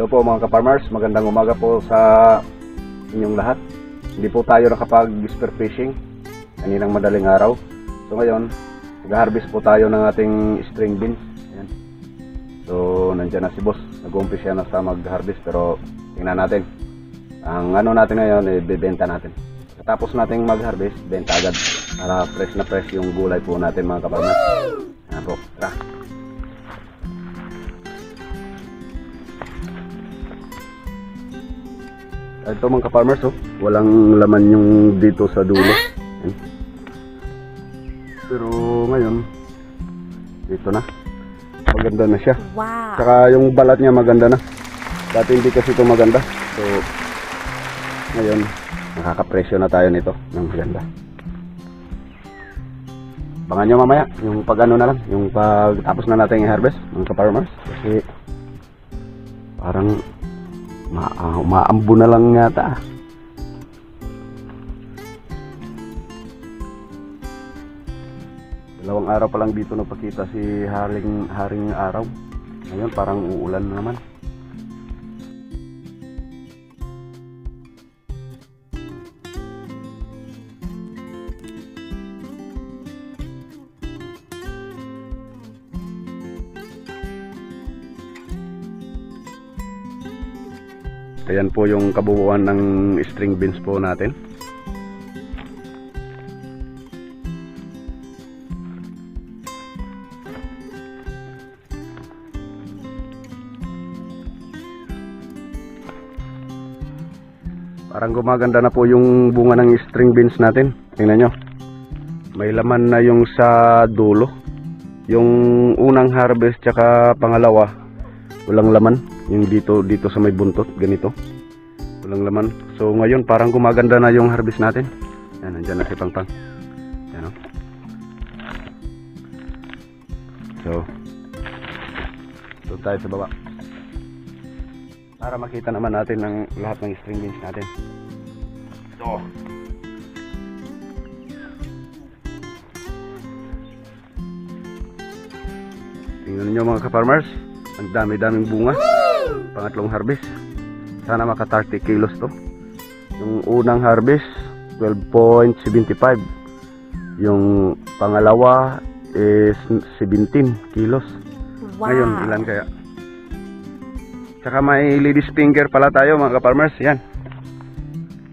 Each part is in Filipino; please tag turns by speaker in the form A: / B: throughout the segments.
A: Hello po mga ka-farmers, magandang umaga po sa inyong lahat. Hindi po tayo nakapag-spear fishing kaninang madaling araw. So ngayon, nag-harvest po tayo ng ating string beans. Ayan. So nandiyan na si boss, nag-umpisa na sa mag-harvest pero tingnan natin. Ang ano natin ngayon ay bibenta natin. Tapos nating mag-harvest, benta agad para fresh na fresh yung gulay po natin mga ka-farmers. Ayan po, tara. Ito mga ka-farmers, oh, walang laman yung dito sa dulo. Ayan. Pero ngayon, dito na. Maganda na siya.
B: Wow.
A: Saka yung balat niya maganda na. Dati hindi kasi ito maganda. So, ngayon, nakakapresyo na tayo nito ng maganda. Abangan nyo mamaya, yung pag ano na lang, yung pagtapos na natin i-harvest, mga ka-farmers. Kasi, parang, maambo na lang yata. Dalawang araw pa lang dito nagpakita si haring araw. Ngayon parang uulan na naman. Ayan po yung kabuuan ng string beans po natin. Parang gumaganda na po yung bunga ng string beans natin. Tingnan nyo. May laman na yung sa dulo. Yung unang harvest tsaka pangalawa, walang laman. Yung dito sa may buntot, ganito. Walang laman. So ngayon parang gumaganda na yung harvest natin. Yan, nandiyan na si Pangpang. Yan, oh. So, doon tayo sa baba. Para makita naman natin ang lahat ng string beans natin. Ito. Tingnan niyo mga ka-farmers. Ang dami-daming bunga. Pangatlong harvest. Sana maka 30 kilos to. Yung unang harvest 12.75. Yung pangalawa is 17 kilos.
B: Wow. Ngayon
A: ilan kaya? Tsaka may lady's finger pala tayo mga ka-farmers. Yan.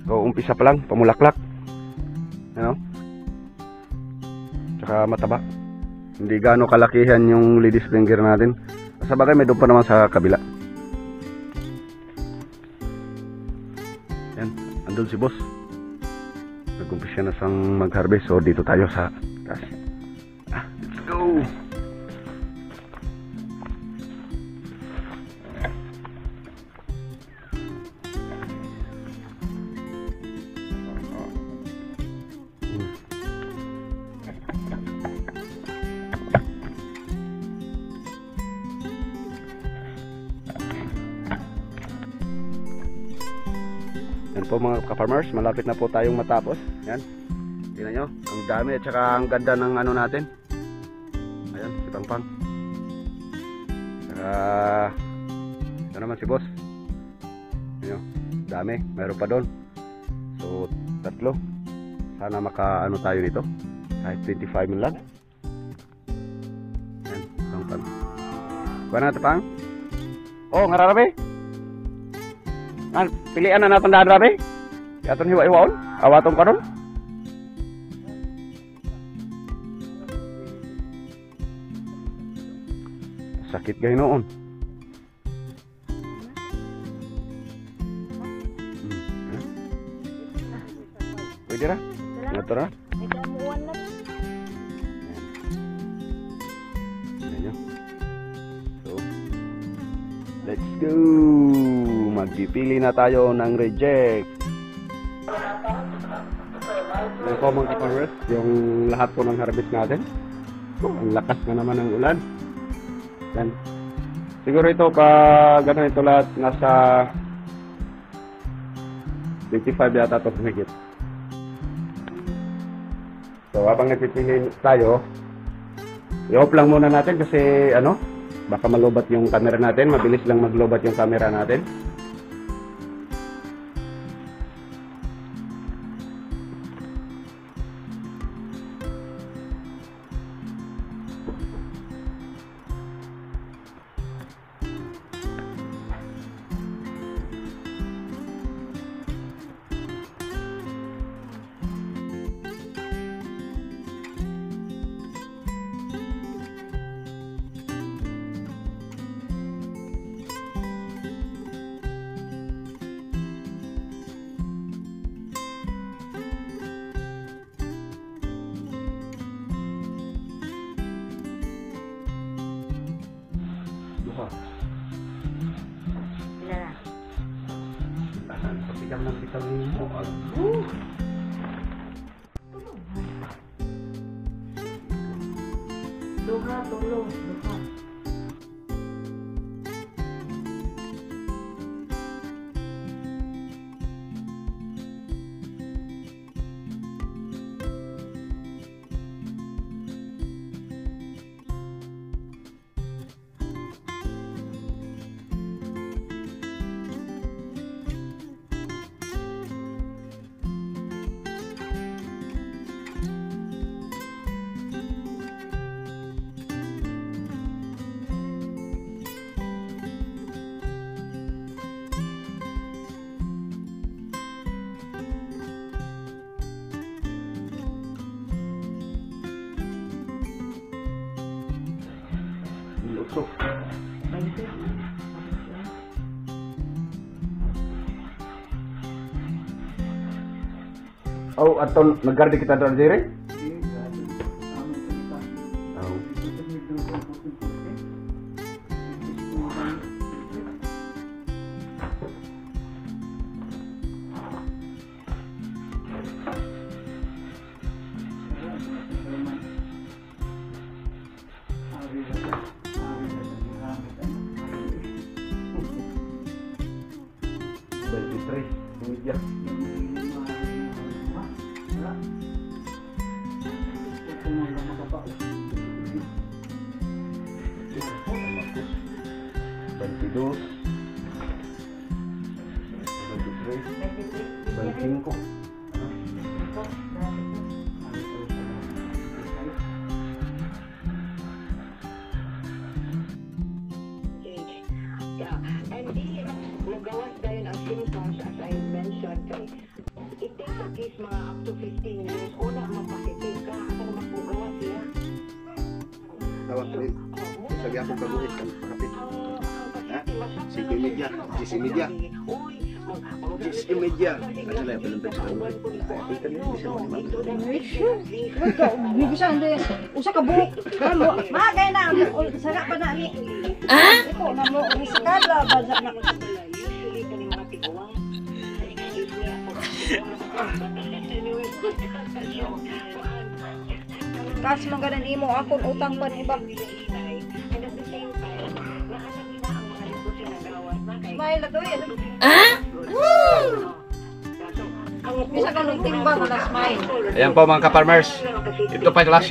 A: So umpisa pa lang, pamulaklak. Ano? Tsaka mataba. Hindi gaano kalakihan yung lady's finger natin. Sa bagay may doon pa naman sa kabila. Yan, andun si boss. Nag-umpisa na sang mag-harvest. So dito tayo sa taas. Let's go! Yan po mga ka-farmers, malapit na po tayong matapos. Yan, tingnan nyo, ang dami at saka ang ganda ng ano natin. Ayan, si Pangpang. Saka ito naman si boss. Ayan, dami, mayroon pa doon. So, tatlo. Sana maka ano tayo nito, kahit 25 lang. Yan, Pangpang. Kuha na ito Pang. Oh, ngararabi. Pilihan na natin daan rabi. Aton hiwa-hiwaon. Awaton ka nun. Sakit gay noon. Pwede ra? Ngato ra? So, let's go. Magpipili na tayo ng reject. Yan po mga ka-farmers, yung lahat po ng harvest natin. Ang lakas na naman ng ulan. Yan. Siguro ito gano'n ito lahat nasa 25 yata ito higit. So habang nagpipili tayo, i-off lang muna natin kasi ano, Baka malubat yung camera natin. Mabilis lang maglobat yung camera natin. Bitaw ng bitaw mo.
B: Duha, tulo, duha.
A: Luso. Oh, aton naggardi kita doon dire? Oh. Media. Bantidos. 23. 25.
B: Magawas dahil ang symptoms as I mentioned it takes at least mga up to 15 years una mapositive ka at ang magawas siya.
A: Tawag ko sa gyapon kaguhit kan kapit. Ha? Sige media, GC media. GC media. Ano lang belum tentu.
C: Bisa ande usa ka buhok. Mo, magay na sara pa na ni. Ah? Iko na mo iskala baza na. Kas maganan imo akon utang pa ni iba. Smile na to yan. Ah? Woo! Bisa ka nung timbang na smile.
A: Ayan po mga ka-farmers. Ito pa lang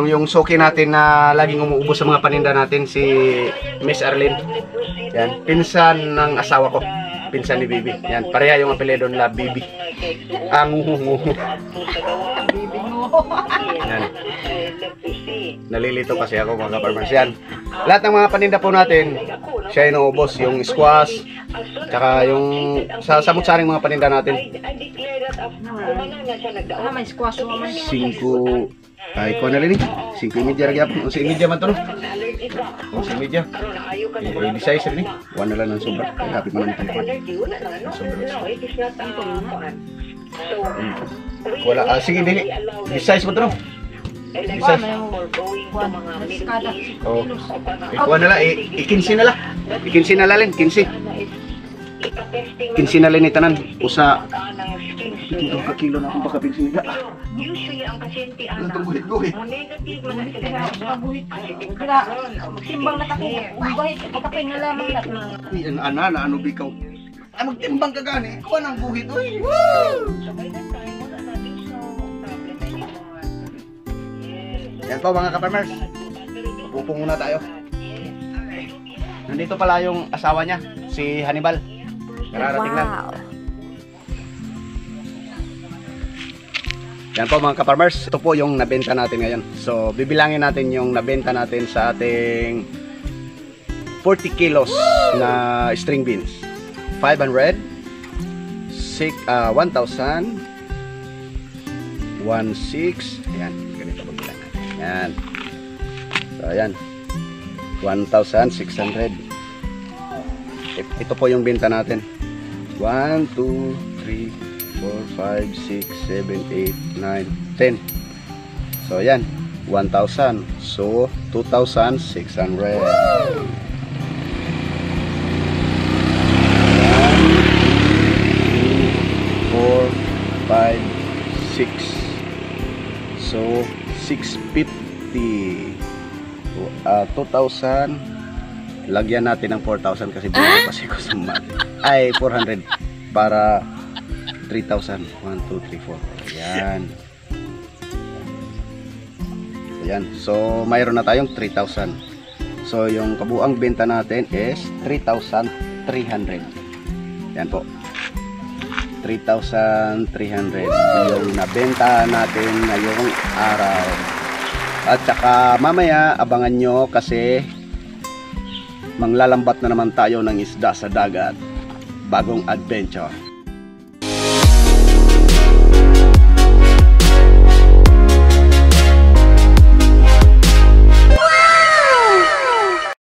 A: yung suki natin na laging umuubos sa mga paninda natin, si Miss Arlene. Yan, pinsan ng asawa ko. Pinsan ni Bibi. Yan, pareha yung apelyido nila, Bibi. Ang
C: Bibi mo.
A: Yan. Nalilito kasi ako mga ka-farmers. Yan. Lahat ng mga paninda po natin, siya yung naubos. Yung squash, tsaka yung sa samut-saring mga paninda natin.
C: May squash mo man.
A: 5 ay ko na rin eh. 5 media lagi ako. 11 media man to no. 11 media. Yung size rin eh. 1 na lang ng sobra. Kaya happy man naman tayo. Wala. Sige, dili. Size mo to no. Size. Oh. Ikuha na lang. I-15 na lang. I-15 na lang. 15. 15 na lang ni tanan. Usa. Ito ka kilo na akong baka pinsin nila.
B: Usually ang pasyente
A: Itong guhit-guhit.
B: negative man sila.
C: Kira timbang na tako. Bahit pagkapay na lamang na.
A: Ana, ano bikaw? Ay, magtimbang ka gani. Kuha ng guhit. Uy!
B: So by that time, wala natin so problem anymore. Yes.
A: Yan po mga ka-farmers. Upo muna tayo.
B: Yes.
A: nandito pala yung asawa niya, si Hannibal. Kararating lang. Yan po mga ka-farmers, ito po yung nabenta natin ngayon. So, bibilangin natin yung nabenta natin sa ating 40 kilos na string beans. 500, 1,000, 1,600, ayan, ganito po bilang natin. Ayan. So, ayan. 1,600. Ito po yung benta natin. 1, 2, 3, 4, 5, 6, 7, 8, 9, 10. So, ayan. 1,000. So, 2,600. 5, 6. So, 650. 2,000. Lagyan natin ng 4,000 kasi pinapasi ko sa mat. Ay, 400 para 3,000. 1, 2, 3, 4. Ayan. Ayan. So, mayroon na tayong 3,000. So, yung kabuang benta natin is 3,300. Ayan po. 3,300 yung nabenta natin ngayong araw. At saka mamaya abangan nyo kasi manglalambat na naman tayo ng isda sa dagat. Bagong adventure.